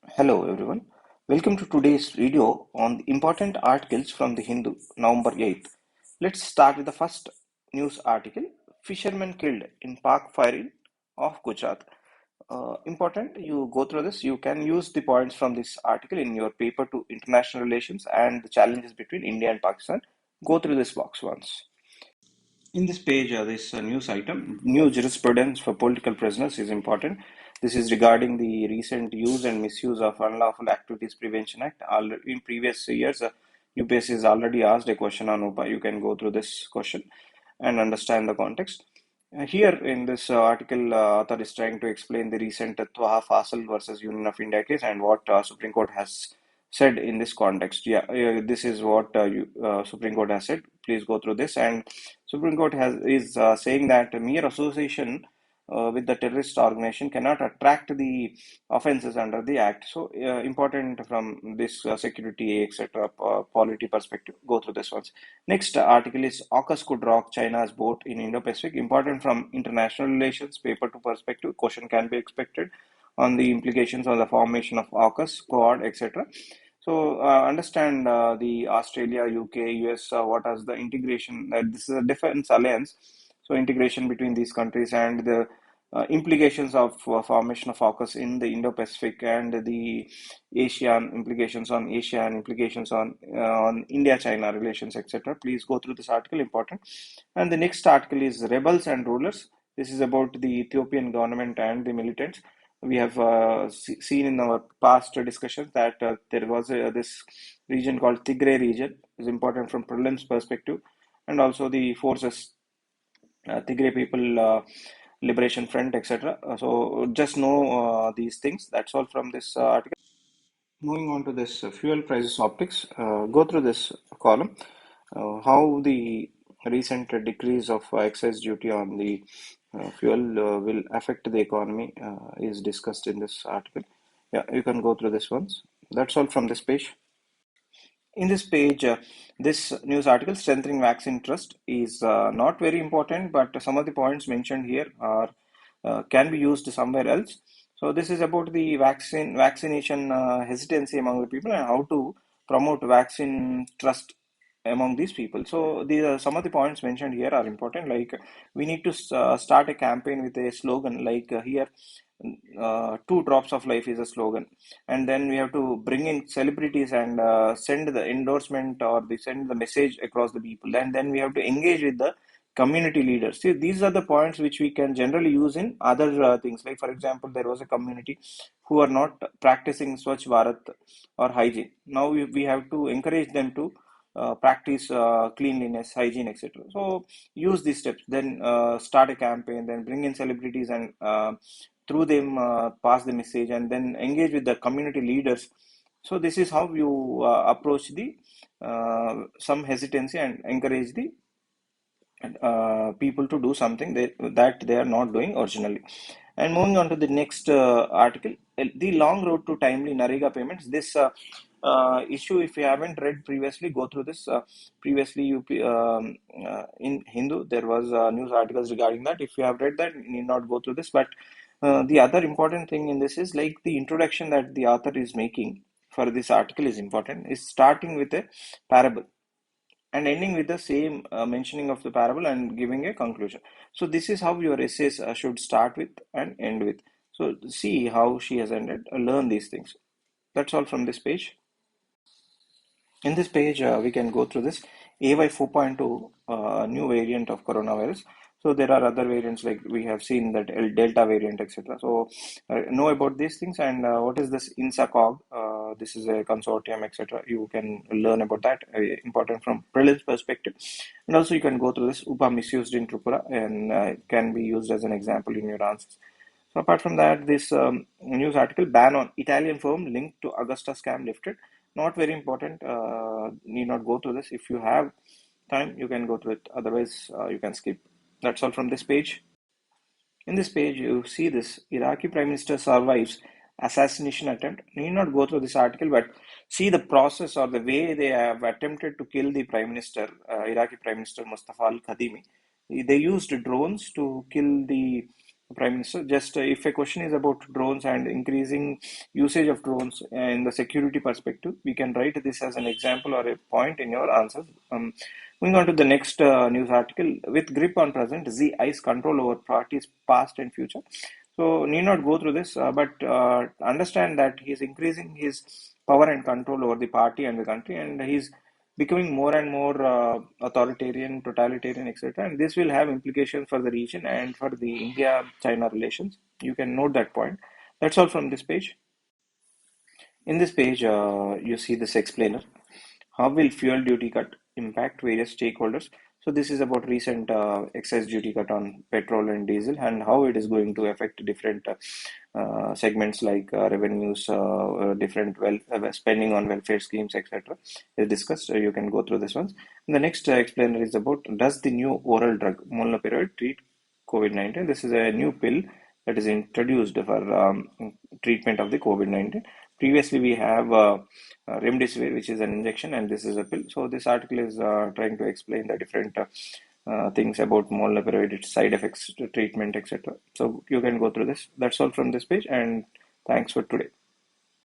Hello everyone. Welcome to today's video on the important articles from the Hindu, November 8th. Let's start with the first news article. Fishermen killed in park firing of Gujarat. Important, you go through this. You can use the points from this article in your paper to international relations and the challenges between India and Pakistan. Go through this box once. In this page, this news item, new jurisprudence for political prisoners is important. This is regarding the recent use and misuse of Unlawful Activities Prevention Act. In previous years, UPSC has already asked a question on UPA. You can go through this question and understand the context. Here in this article, author is trying to explain the recent Twaha Fasal versus Union of India case and what Supreme Court has said in this context. Yeah, this is what Supreme Court has said. Please go through this. And Supreme Court is saying that mere association with the terrorist organization cannot attract the offenses under the act. So important from this security, etc., polity perspective. Go through this once. Next article is AUKUS could rock China's boat in Indo-Pacific. Important from international relations, paper to perspective. Question can be expected on the implications of the formation of AUKUS, Quad, etc. So understand the Australia, UK, US, what is the integration? This is a defense alliance. So integration between these countries and the implications of formation of AUKUS in the Indo-Pacific and the Asian implications on Asia and implications on India-China relations, etc. Please go through this article, important. And the next article is rebels and rulers. This is about the Ethiopian government and the militants. We have seen in our past discussions that there was this region called Tigray region is important from prelims perspective, and also the forces, Tigray people liberation front, etc. So just know these things. That's all from this article. Moving on to this fuel prices optics, go through this column. How the recent decrease of excise duty on the fuel will affect the economy is discussed in this article. Yeah, you can go through this once. That's all from this page. In this page, this news article, strengthening vaccine trust, is not very important, but some of the points mentioned here are can be used somewhere else. So this is about the vaccination hesitancy among the people and how to promote vaccine trust among these people. So these are some of the points mentioned here are important. Like we need to start a campaign with a slogan like here, 2 drops of life is a slogan, and then we have to bring in celebrities and send the endorsement or the send the message across the people, and then we have to engage with the community leaders. See, these are the points which we can generally use in other things. Like for example, there was a community who are not practicing Swachh Bharat or hygiene. Now we have to encourage them to practice cleanliness, hygiene, etc. So use these steps, then start a campaign, then bring in celebrities and through them pass the message, and then engage with the community leaders. So this is how you approach the some hesitancy and encourage the people to do something that they are not doing originally. And moving on to the next article, the long road to timely Narraga payments. This issue, if you haven't read previously, go through this. Previously, in Hindu, there was news articles regarding that. If you have read that, you need not go through this. But the other important thing in this is like the introduction that the author is making for this article is important. Is starting with a parable and ending with the same mentioning of the parable and giving a conclusion. So this is how your essays should start with and end with. So see how she has ended. Learn these things. That's all from this page. In this page, we can go through this AY 4.2, new variant of coronavirus. So there are other variants like we have seen that Delta variant, etc. So know about these things and what is this INSACOG? This is a consortium, etc. You can learn about that. Important from prelims perspective, and also you can go through this UPA misused in Tripura and can be used as an example in your answers. So apart from that, this news article ban on Italian firm linked to Augusta scam lifted. Not very important. Need not go through this. If you have time, you can go through it. Otherwise, you can skip. That's all from this page. In this page, you see this Iraqi Prime Minister survives assassination attempt. Need not go through this article, but see the process or the way they have attempted to kill the Prime Minister, Iraqi Prime Minister Mustafa al-Kadhimi. They used drones to kill the Prime Minister. Just if a question is about drones and increasing usage of drones in the security perspective, we can write this as an example or a point in your answer. Moving on to the next news article, with grip on present, Z eyes control over parties past and future. So need not go through this, but understand that he is increasing his power and control over the party and the country, and he's becoming more and more authoritarian, totalitarian, etc. And this will have implications for the region and for the India-China relations. You can note that point. That's all from this page. In this page, you see this explainer. How will fuel duty cut impact various stakeholders? So this is about recent excise duty cut on petrol and diesel and how it is going to affect different segments like revenues, different spending on welfare schemes, etc. is discussed. So you can go through this one. And the next explainer is about, does the new oral drug molnupiravir treat COVID-19? This is a new pill that is introduced for treatment of the COVID-19. Previously, we have remdesivir, which is an injection, and this is a pill. So this article is trying to explain the different things about molnupiravir, its side effects, treatment, etc. So you can go through this. That's all from this page, and thanks for today.